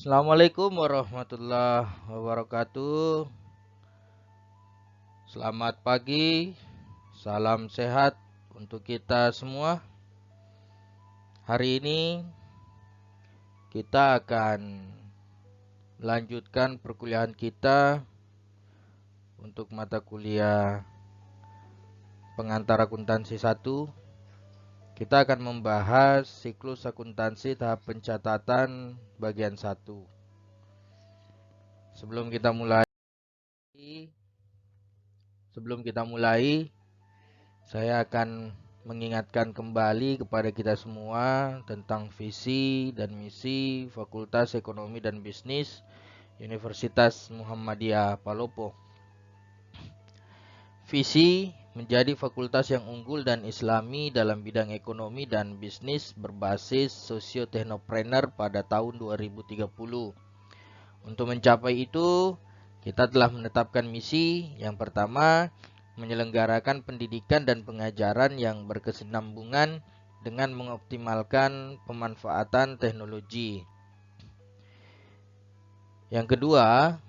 Assalamualaikum warahmatullahi wabarakatuh. Selamat pagi, salam sehat untuk kita semua. Hari ini kita akan melanjutkan perkuliahan kita untuk mata kuliah pengantar akuntansi 1. Kita akan membahas siklus akuntansi tahap pencatatan bagian 1. Sebelum kita mulai, saya akan mengingatkan kembali kepada kita semua tentang visi dan misi Fakultas Ekonomi dan Bisnis Universitas Muhammadiyah Palopo. Visi menjadi fakultas yang unggul dan islami dalam bidang ekonomi dan bisnis berbasis sosio-teknopreneur pada tahun 2030. Untuk mencapai itu, kita telah menetapkan misi yang pertama, menyelenggarakan pendidikan dan pengajaran yang berkesinambungan dengan mengoptimalkan pemanfaatan teknologi. Yang kedua,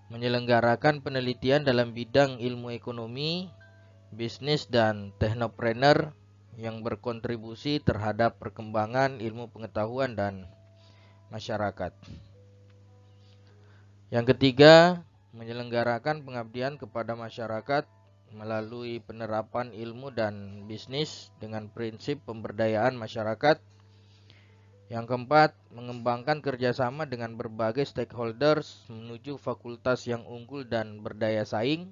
menyelenggarakan penelitian dalam bidang ilmu ekonomi, bisnis, dan teknopreneur yang berkontribusi terhadap perkembangan ilmu pengetahuan dan masyarakat. Yang ketiga, menyelenggarakan pengabdian kepada masyarakat melalui penerapan ilmu dan bisnis dengan prinsip pemberdayaan masyarakat. Yang keempat, mengembangkan kerjasama dengan berbagai stakeholders menuju fakultas yang unggul dan berdaya saing.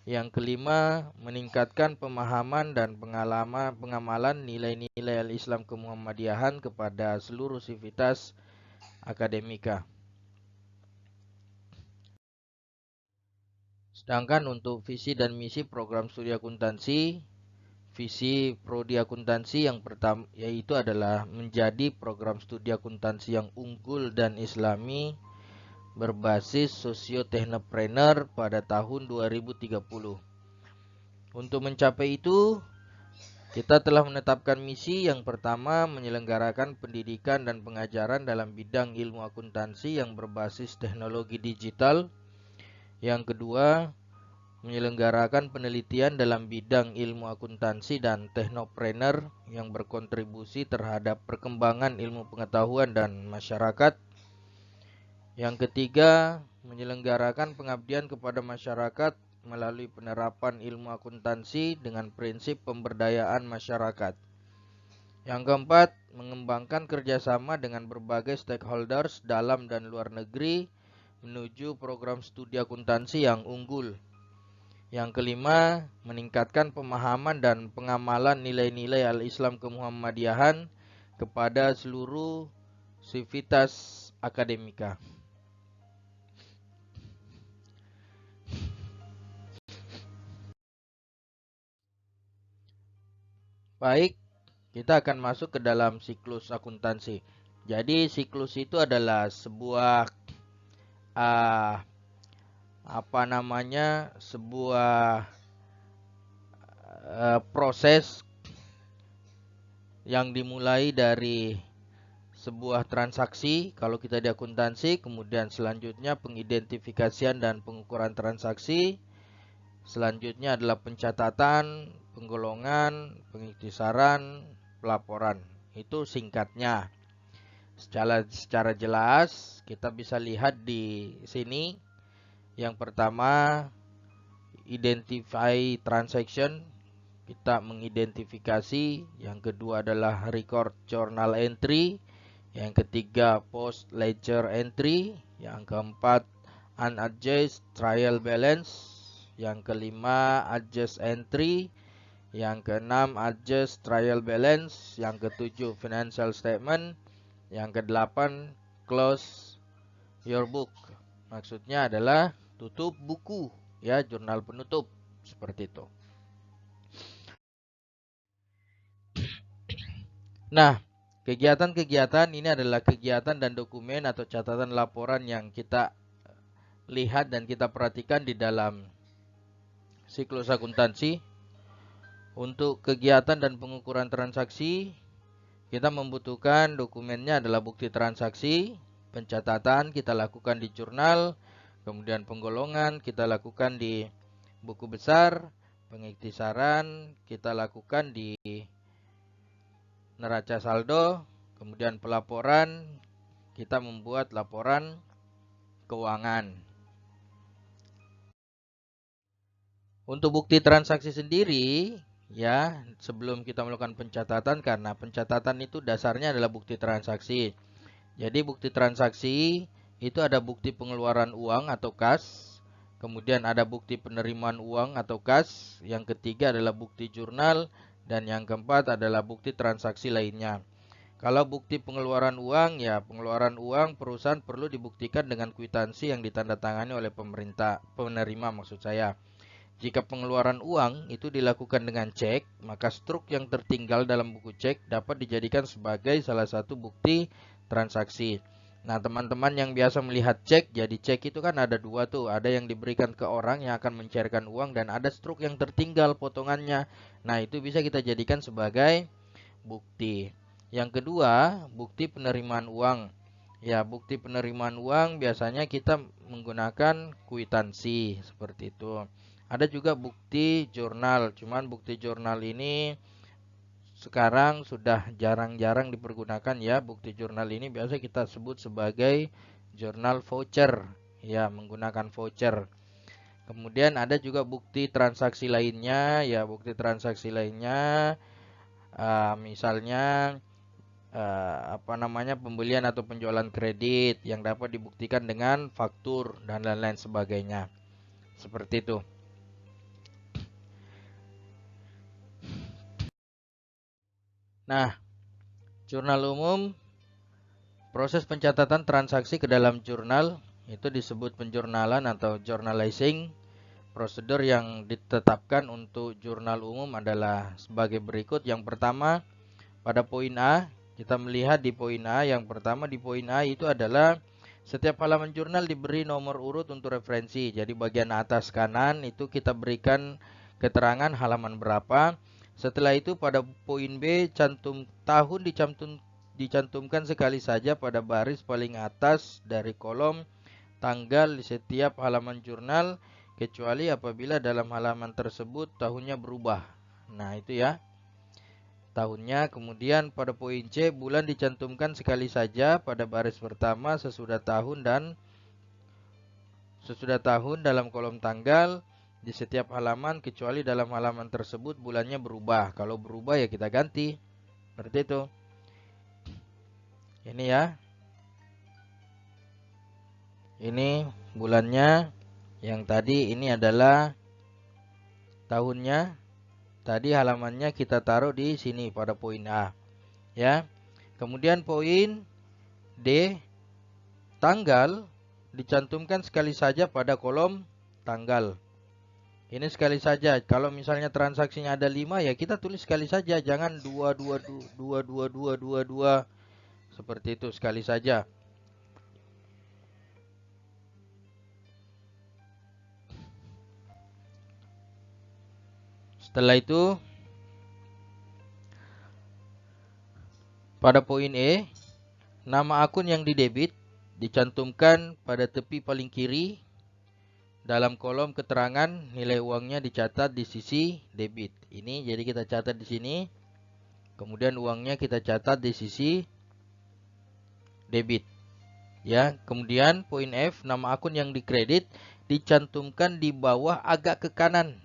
Yang kelima, meningkatkan pemahaman dan pengamalan nilai-nilai al-Islam kemuhammadiyahan kepada seluruh sivitas akademika. Sedangkan untuk visi dan misi program studi akuntansi, visi prodi akuntansi yang pertama yaitu adalah menjadi program studi akuntansi yang unggul dan islami berbasis sosio-teknopreneur pada tahun 2030. Untuk mencapai itu, kita telah menetapkan misi yang pertama, menyelenggarakan pendidikan dan pengajaran dalam bidang ilmu akuntansi yang berbasis teknologi digital. Yang kedua, menyelenggarakan penelitian dalam bidang ilmu akuntansi dan teknopreneur yang berkontribusi terhadap perkembangan ilmu pengetahuan dan masyarakat. Yang ketiga, menyelenggarakan pengabdian kepada masyarakat melalui penerapan ilmu akuntansi dengan prinsip pemberdayaan masyarakat. Yang keempat, mengembangkan kerjasama dengan berbagai stakeholders dalam dan luar negeri menuju program studi akuntansi yang unggul. Yang kelima, meningkatkan pemahaman dan pengamalan nilai-nilai al-Islam kemuhammadiyahan kepada seluruh sivitas akademika. Baik, kita akan masuk ke dalam siklus akuntansi. Jadi siklus itu adalah sebuah proses yang dimulai dari sebuah transaksi kalau kita di akuntansi, kemudian selanjutnya pengidentifikasian dan pengukuran transaksi, selanjutnya adalah pencatatan, penggolongan, pengikhtisaran, pelaporan. Itu singkatnya. Secara jelas kita bisa lihat di sini. Yang pertama, identify transaction, kita mengidentifikasi. Yang kedua adalah record journal entry. Yang ketiga, post ledger entry. Yang keempat, unadjust trial balance. Yang kelima, adjust entry. Yang keenam, adjust trial balance. Yang ketujuh, financial statement. Yang kedelapan, close your book. Maksudnya adalah tutup buku, ya, jurnal penutup, seperti itu. Nah, kegiatan-kegiatan ini adalah kegiatan dan dokumen atau catatan laporan yang kita lihat dan kita perhatikan di dalam siklus akuntansi. Untuk kegiatan dan pengukuran transaksi, kita membutuhkan dokumennya adalah bukti transaksi, Pencatatan kita lakukan di jurnal, kemudian penggolongan kita lakukan di buku besar, pengiktisaran kita lakukan di neraca saldo, kemudian pelaporan kita membuat laporan keuangan. Untuk bukti transaksi sendiri, ya, sebelum kita melakukan pencatatan, karena pencatatan itu dasarnya adalah bukti transaksi. Jadi bukti transaksi itu ada bukti pengeluaran uang atau kas, kemudian ada bukti penerimaan uang atau kas, yang ketiga adalah bukti jurnal, dan yang keempat adalah bukti transaksi lainnya. Kalau bukti pengeluaran uang, ya pengeluaran uang perusahaan perlu dibuktikan dengan kwitansi yang ditandatangani oleh penerima maksud saya. Jika pengeluaran uang itu dilakukan dengan cek, maka struk yang tertinggal dalam buku cek dapat dijadikan sebagai salah satu bukti transaksi. Nah, teman-teman yang biasa melihat cek, jadi cek itu kan ada dua tuh. Ada yang diberikan ke orang yang akan mencairkan uang dan ada struk yang tertinggal potongannya. Nah, itu bisa kita jadikan sebagai bukti. Yang kedua, bukti penerimaan uang. Ya, bukti penerimaan uang biasanya kita menggunakan kwitansi seperti itu. Ada juga bukti jurnal, cuman bukti jurnal ini sekarang sudah jarang-jarang dipergunakan ya. Bukti jurnal ini biasa kita sebut sebagai jurnal voucher, ya, menggunakan voucher. Kemudian ada juga bukti transaksi lainnya, ya, bukti transaksi lainnya misalnya pembelian atau penjualan kredit yang dapat dibuktikan dengan faktur dan lain-lain sebagainya. Seperti itu. Nah, jurnal umum, proses pencatatan transaksi ke dalam jurnal itu disebut penjurnalan atau journalizing. Prosedur yang ditetapkan untuk jurnal umum adalah sebagai berikut. Yang pertama, pada poin A, kita melihat di poin A, yang pertama di poin A itu adalah setiap halaman jurnal diberi nomor urut untuk referensi. Jadi bagian atas kanan itu kita berikan keterangan halaman berapa. Setelah itu pada poin B, tahun dicantumkan sekali saja pada baris paling atas dari kolom tanggal di setiap halaman jurnal, kecuali apabila dalam halaman tersebut tahunnya berubah. Nah, itu ya tahunnya. Kemudian pada poin C, bulan dicantumkan sekali saja pada baris pertama sesudah tahun dalam kolom tanggal di setiap halaman, kecuali dalam halaman tersebut bulannya berubah. Kalau berubah ya kita ganti. Seperti itu. Ini ya. Ini bulannya. Yang tadi ini adalah tahunnya. Tadi halamannya kita taruh di sini pada poin A. Ya. Kemudian poin D, tanggal dicantumkan sekali saja pada kolom tanggal. Ini sekali saja. Kalau misalnya transaksinya ada 5, ya kita tulis sekali saja. Jangan 2. Seperti itu, sekali saja. Setelah itu, pada poin E, nama akun yang didebit dicantumkan pada tepi paling kiri. Dalam kolom keterangan, nilai uangnya dicatat di sisi debit. Ini jadi kita catat di sini. Kemudian uangnya kita catat di sisi debit. Ya, kemudian poin F, nama akun yang dikredit dicantumkan di bawah agak ke kanan,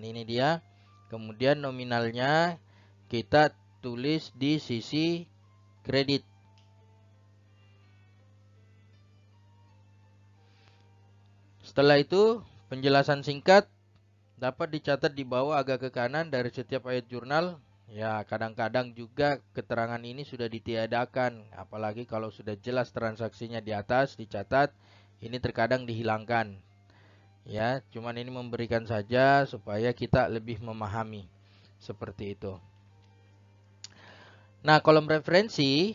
Ini dia. Kemudian nominalnya kita tulis di sisi kredit. Setelah itu, penjelasan singkat dapat dicatat di bawah agak ke kanan dari setiap ayat jurnal. Ya, kadang-kadang juga keterangan ini sudah ditiadakan. Apalagi kalau sudah jelas transaksinya di atas dicatat, ini terkadang dihilangkan. Ya, cuman ini memberikan saja supaya kita lebih memahami. Seperti itu. Nah, kolom referensi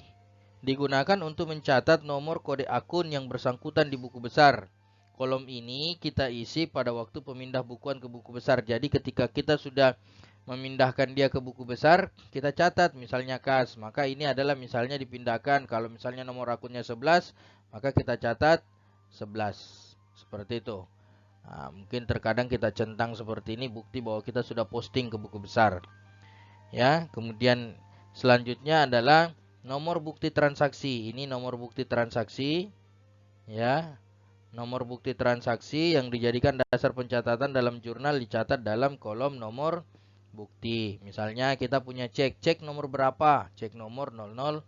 digunakan untuk mencatat nomor kode akun yang bersangkutan di buku besar. Kolom ini kita isi pada waktu pemindah bukuan ke buku besar. Jadi ketika kita sudah memindahkan dia ke buku besar, kita catat misalnya kas, maka ini adalah misalnya dipindahkan, kalau misalnya nomor akunnya 11, maka kita catat 11. Seperti itu. Nah, mungkin terkadang kita centang seperti ini, bukti bahwa kita sudah posting ke buku besar. Ya, kemudian selanjutnya adalah nomor bukti transaksi. Ini nomor bukti transaksi. Ya, nomor bukti transaksi yang dijadikan dasar pencatatan dalam jurnal dicatat dalam kolom nomor bukti. Misalnya kita punya cek nomor berapa? Cek nomor 001.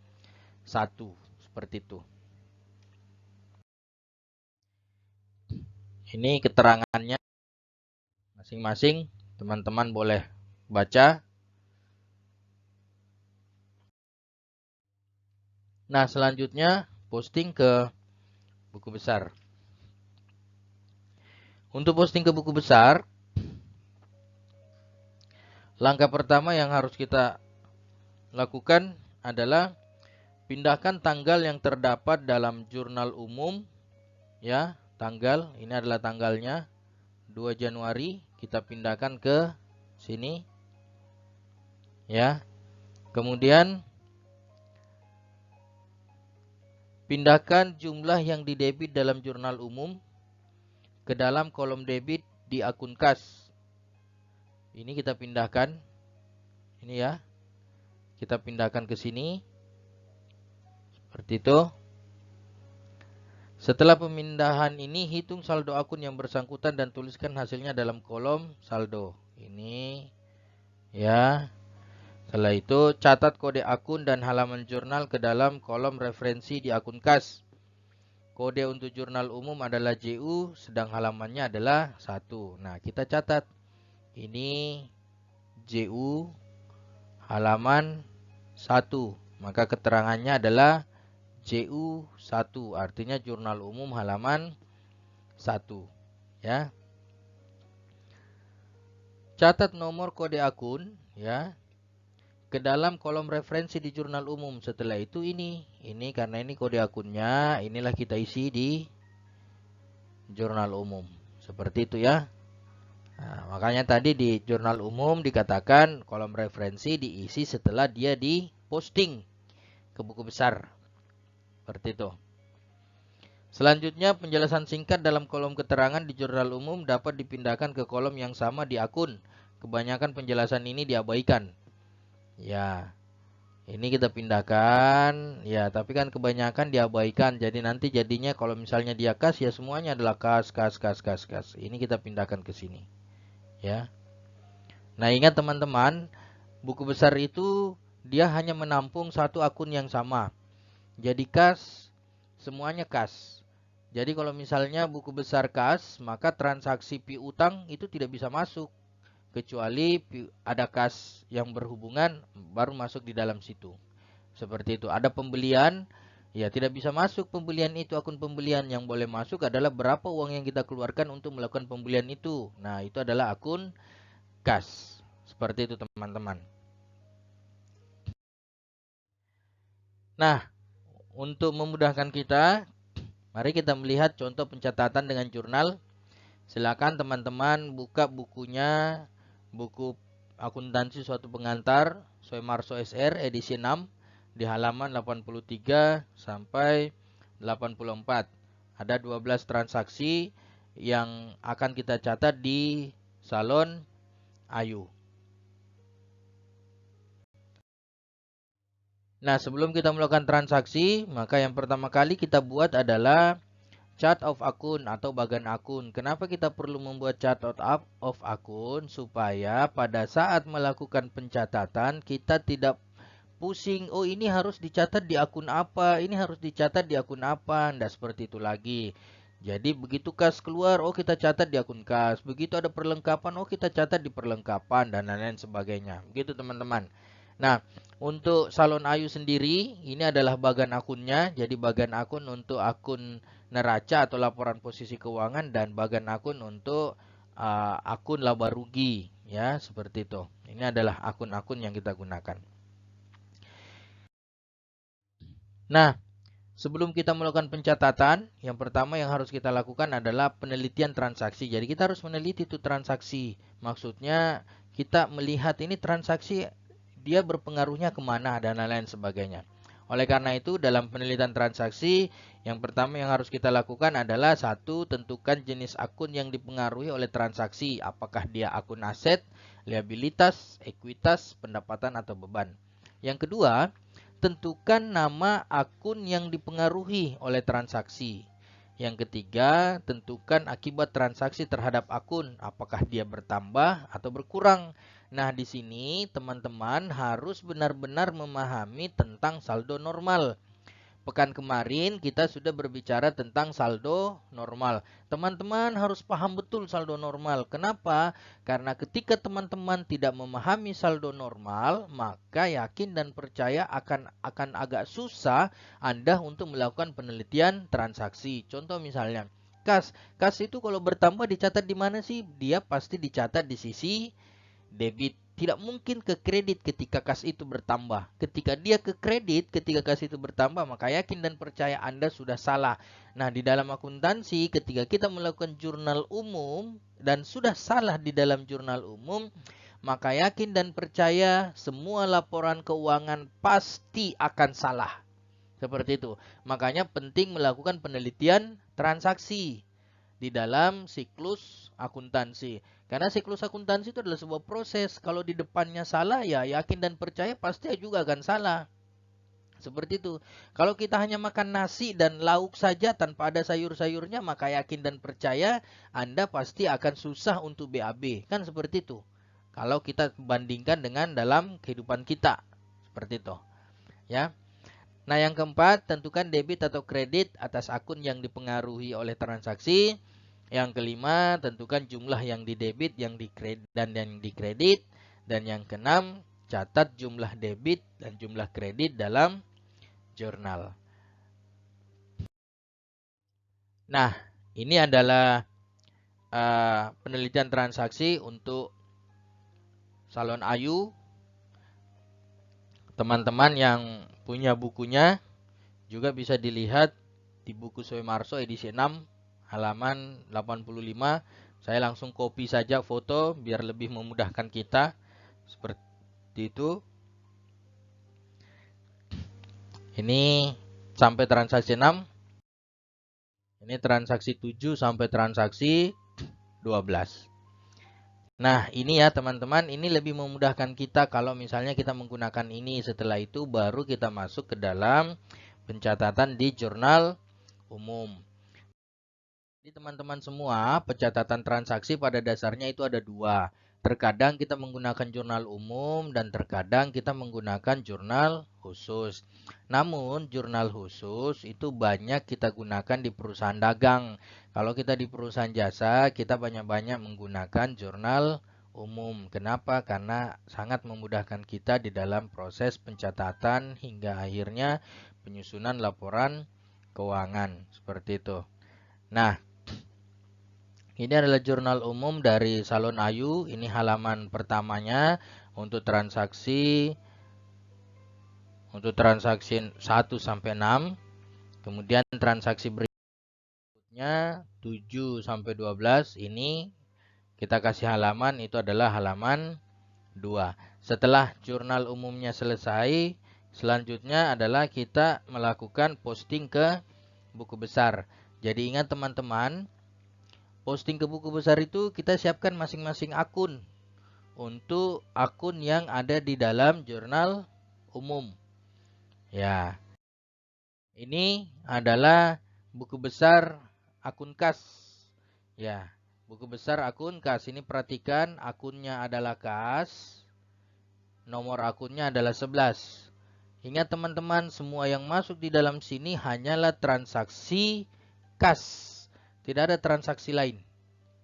Seperti itu. Ini keterangannya masing-masing. Teman-teman boleh baca. Nah, selanjutnya posting ke buku besar. Untuk posting ke buku besar, langkah pertama yang harus kita lakukan adalah pindahkan tanggal yang terdapat dalam jurnal umum. Ya, tanggal, ini adalah tanggalnya 2 Januari, kita pindahkan ke sini. Ya. Kemudian pindahkan jumlah yang didebit dalam jurnal umum ke dalam kolom debit di akun kas. Ini kita pindahkan. Ini ya. Kita pindahkan ke sini. Seperti itu. Setelah pemindahan ini, hitung saldo akun yang bersangkutan dan tuliskan hasilnya dalam kolom saldo. Ini ya. Setelah itu, catat kode akun dan halaman jurnal ke dalam kolom referensi di akun kas. Kode untuk jurnal umum adalah JU, sedang halamannya adalah 1. Nah, kita catat. Ini JU halaman 1. Maka keterangannya adalah JU1, artinya jurnal umum halaman 1. Ya. Catat nomor kode akun ya ke dalam kolom referensi di jurnal umum. Setelah itu ini karena ini kode akunnya, inilah kita isi di jurnal umum. Seperti itu ya. Nah, makanya tadi di jurnal umum dikatakan kolom referensi diisi setelah dia diposting ke buku besar. Seperti itu. Selanjutnya penjelasan singkat dalam kolom keterangan di jurnal umum dapat dipindahkan ke kolom yang sama di akun. Kebanyakan penjelasan ini diabaikan. Ya, ini kita pindahkan. Ya, tapi kan kebanyakan diabaikan. Jadi nanti jadinya kalau misalnya dia kas, ya semuanya adalah kas. Ini kita pindahkan ke sini. Ya. Nah, ingat teman-teman, buku besar itu dia hanya menampung satu akun yang sama. Jadi kas, semuanya kas. Jadi kalau misalnya buku besar kas, maka transaksi piutang itu tidak bisa masuk. Kecuali ada kas yang berhubungan, baru masuk di dalam situ. Seperti itu. Ada pembelian, ya tidak bisa masuk pembelian itu, akun pembelian. Yang boleh masuk adalah berapa uang yang kita keluarkan untuk melakukan pembelian itu. Nah, itu adalah akun kas. Seperti itu teman-teman. Nah, untuk memudahkan kita, mari kita melihat contoh pencatatan dengan jurnal. Silakan teman-teman buka bukunya, buku akuntansi suatu pengantar, Soemarso SR edisi 6 di halaman 83 sampai 84. Ada 12 transaksi yang akan kita catat di salon Ayu. Nah, sebelum kita melakukan transaksi, maka yang pertama kali kita buat adalah chart of akun atau bagan akun. Kenapa kita perlu membuat chart of akun? Supaya pada saat melakukan pencatatan kita tidak pusing, oh ini harus dicatat di akun apa, ini harus dicatat di akun apa. Tidak seperti itu lagi. Jadi begitu kas keluar, oh kita catat di akun kas. Begitu ada perlengkapan, oh kita catat di perlengkapan dan lain-lain sebagainya. Begitu teman-teman. Nah, untuk salon Ayu sendiri, ini adalah bagan akunnya. Jadi bagan akun untuk akun neraca atau laporan posisi keuangan dan bagan akun untuk akun laba rugi. Ya, seperti itu. Ini adalah akun-akun yang kita gunakan. Nah, sebelum kita melakukan pencatatan, yang pertama yang harus kita lakukan adalah penelitian transaksi. Jadi kita harus meneliti itu transaksi. Maksudnya kita melihat ini transaksi dia berpengaruhnya kemana dan lain-lain sebagainya. Oleh karena itu, dalam penelitian transaksi, yang pertama yang harus kita lakukan adalah satu, tentukan jenis akun yang dipengaruhi oleh transaksi. Apakah dia akun aset, liabilitas, ekuitas, pendapatan, atau beban. Yang kedua, tentukan nama akun yang dipengaruhi oleh transaksi. Yang ketiga, tentukan akibat transaksi terhadap akun. Apakah dia bertambah atau berkurang. Nah, di sini teman-teman harus benar-benar memahami tentang saldo normal. Pekan kemarin kita sudah berbicara tentang saldo normal. Teman-teman harus paham betul saldo normal. Kenapa? Karena ketika teman-teman tidak memahami saldo normal, maka yakin dan percaya akan agak susah Anda untuk melakukan penelitian transaksi. Contoh misalnya, kas itu kalau bertambah dicatat di mana sih? Dia pasti dicatat di sisi debit. Tidak mungkin ke kredit ketika kas itu bertambah. Ketika dia ke kredit, ketika kas itu bertambah, maka yakin dan percaya Anda sudah salah. Nah, di dalam akuntansi, ketika kita melakukan jurnal umum dan sudah salah di dalam jurnal umum, maka yakin dan percaya semua laporan keuangan pasti akan salah. Seperti itu. Makanya penting melakukan penelitian transaksi di dalam siklus akuntansi. Karena siklus akuntansi itu adalah sebuah proses. Kalau di depannya salah, ya yakin dan percaya pasti juga akan salah. Seperti itu. Kalau kita hanya makan nasi dan lauk saja tanpa ada sayur-sayurnya, maka yakin dan percaya Anda pasti akan susah untuk BAB. Kan seperti itu. Kalau kita bandingkan dengan dalam kehidupan kita. Seperti itu. Ya. Nah, yang keempat, tentukan debit atau kredit atas akun yang dipengaruhi oleh transaksi. Yang kelima, tentukan jumlah yang didebit, yang dikredit dan yang dikredit. Dan yang keenam, catat jumlah debit dan jumlah kredit dalam jurnal. Nah, ini adalah penelitian transaksi untuk Salon Ayu. Teman-teman yang punya bukunya juga bisa dilihat di buku Soemarso edisi 6 halaman 85. Saya langsung copy saja foto biar lebih memudahkan kita. Seperti itu. Ini sampai transaksi 6. Ini transaksi 7 sampai transaksi 12. Nah, ini ya teman-teman, ini lebih memudahkan kita kalau misalnya kita menggunakan ini. Setelah itu baru kita masuk ke dalam pencatatan di jurnal umum. Jadi teman-teman semua, pencatatan transaksi pada dasarnya itu ada dua. Terkadang kita menggunakan jurnal umum dan terkadang kita menggunakan jurnal khusus. Namun jurnal khusus itu banyak kita gunakan di perusahaan dagang. Kalau kita di perusahaan jasa, kita banyak-banyak menggunakan jurnal umum. Kenapa? Karena sangat memudahkan kita di dalam proses pencatatan hingga akhirnya penyusunan laporan keuangan. Seperti itu. Nah, ini adalah jurnal umum dari Salon Ayu. Ini halaman pertamanya untuk transaksi 1 sampai 6. Kemudian transaksi berikutnya 7 sampai 12. Ini kita kasih halaman, itu adalah halaman 2. Setelah jurnal umumnya selesai, selanjutnya adalah kita melakukan posting ke buku besar. Jadi ingat teman-teman, posting ke buku besar itu kita siapkan masing-masing akun untuk akun yang ada di dalam jurnal umum. Ya, ini adalah buku besar akun kas. Ya, buku besar akun kas. Ini perhatikan akunnya adalah kas. Nomor akunnya adalah 11. Ingat teman-teman, semua yang masuk di dalam sini hanyalah transaksi kas. Tidak ada transaksi lain.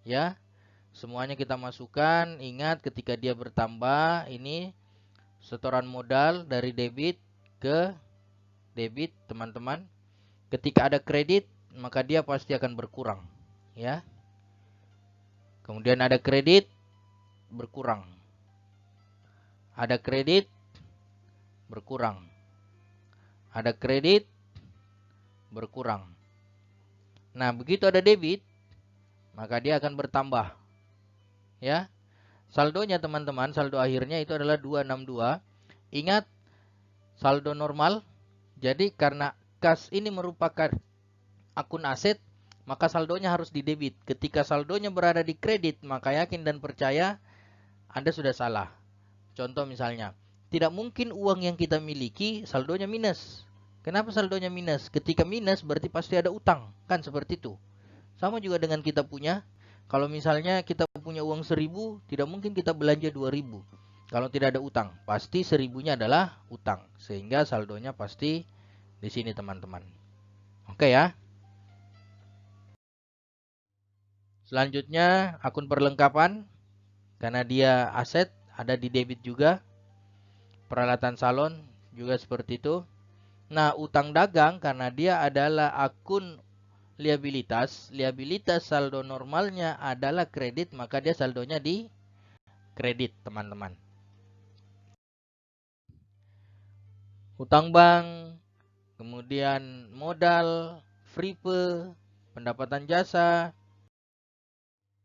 Ya, semuanya kita masukkan. Ingat ketika dia bertambah, ini setoran modal dari debit ke debit, teman-teman. Ketika ada kredit, maka dia pasti akan berkurang, ya. Kemudian ada kredit, berkurang. Ada kredit, berkurang. Ada kredit, berkurang. Nah, begitu ada debit, maka dia akan bertambah. Ya. saldonya teman-teman, saldo akhirnya itu adalah 262. Ingat, saldo normal. Jadi karena kas ini merupakan akun aset, maka saldonya harus di debit. Ketika saldonya berada di kredit, maka yakin dan percaya Anda sudah salah. Contoh misalnya, tidak mungkin uang yang kita miliki saldonya minus. Kenapa saldonya minus? Ketika minus berarti pasti ada utang, kan seperti itu. Sama juga dengan kita punya. Kalau misalnya kita punya uang 1.000, tidak mungkin kita belanja 2.000. Kalau tidak ada utang, pasti 1.000-nya adalah utang. Sehingga saldonya pasti di sini teman-teman. Oke ya. Selanjutnya akun perlengkapan. Karena dia aset, ada di debit juga. Peralatan salon juga seperti itu. Nah, utang dagang karena dia adalah akun liabilitas. Liabilitas saldo normalnya adalah kredit, maka dia saldonya di kredit, teman-teman. Utang bank, kemudian modal, fripe, pendapatan jasa,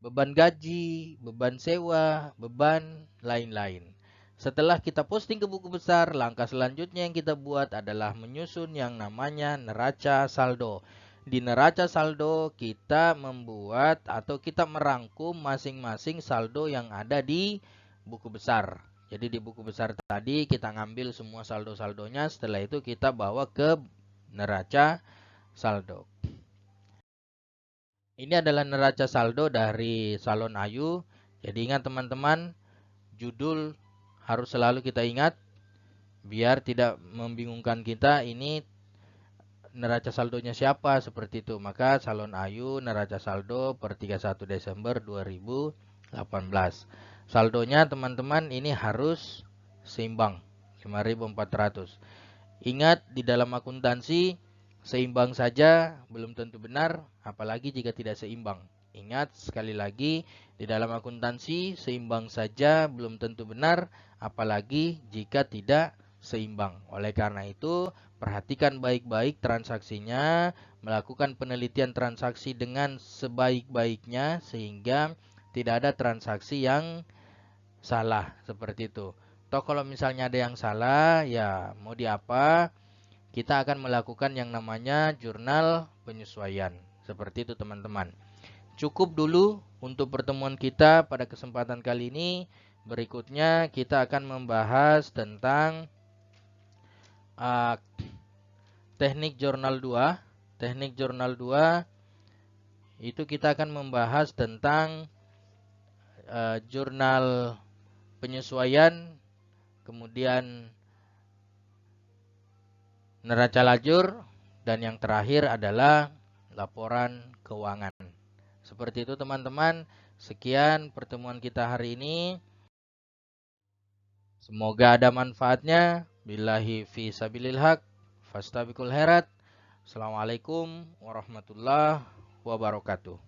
beban gaji, beban sewa, beban lain-lain. Setelah kita posting ke buku besar, langkah selanjutnya yang kita buat adalah menyusun yang namanya neraca saldo. Di neraca saldo kita membuat atau kita merangkum masing-masing saldo yang ada di buku besar. Jadi di buku besar tadi kita ngambil semua saldo-saldonya, setelah itu kita bawa ke neraca saldo. Ini adalah neraca saldo dari Salon Ayu. Jadi ingat teman-teman, judul harus selalu kita ingat biar tidak membingungkan kita ini neraca saldonya siapa seperti itu. Maka Salon Ayu neraca saldo per 31 Desember 2018. Saldonya teman-teman ini harus seimbang 5.400. Ingat di dalam akuntansi seimbang saja belum tentu benar, apalagi jika tidak seimbang. Ingat sekali lagi, di dalam akuntansi seimbang saja belum tentu benar, apalagi jika tidak seimbang. Oleh karena itu, perhatikan baik-baik transaksinya, melakukan penelitian transaksi dengan sebaik-baiknya sehingga tidak ada transaksi yang salah seperti itu. Toh kalau misalnya ada yang salah, ya mau diapa, kita akan melakukan yang namanya jurnal penyesuaian. Seperti itu teman-teman. Cukup dulu untuk pertemuan kita pada kesempatan kali ini. Berikutnya kita akan membahas tentang teknik jurnal 2. Teknik jurnal 2 itu kita akan membahas tentang jurnal penyesuaian, kemudian neraca lajur, dan yang terakhir adalah laporan keuangan. Seperti itu teman-teman. Sekian pertemuan kita hari ini. Semoga ada manfaatnya. Billahi fi sabilil haq, fastabiqul khairat. Assalamualaikum warahmatullahi wabarakatuh.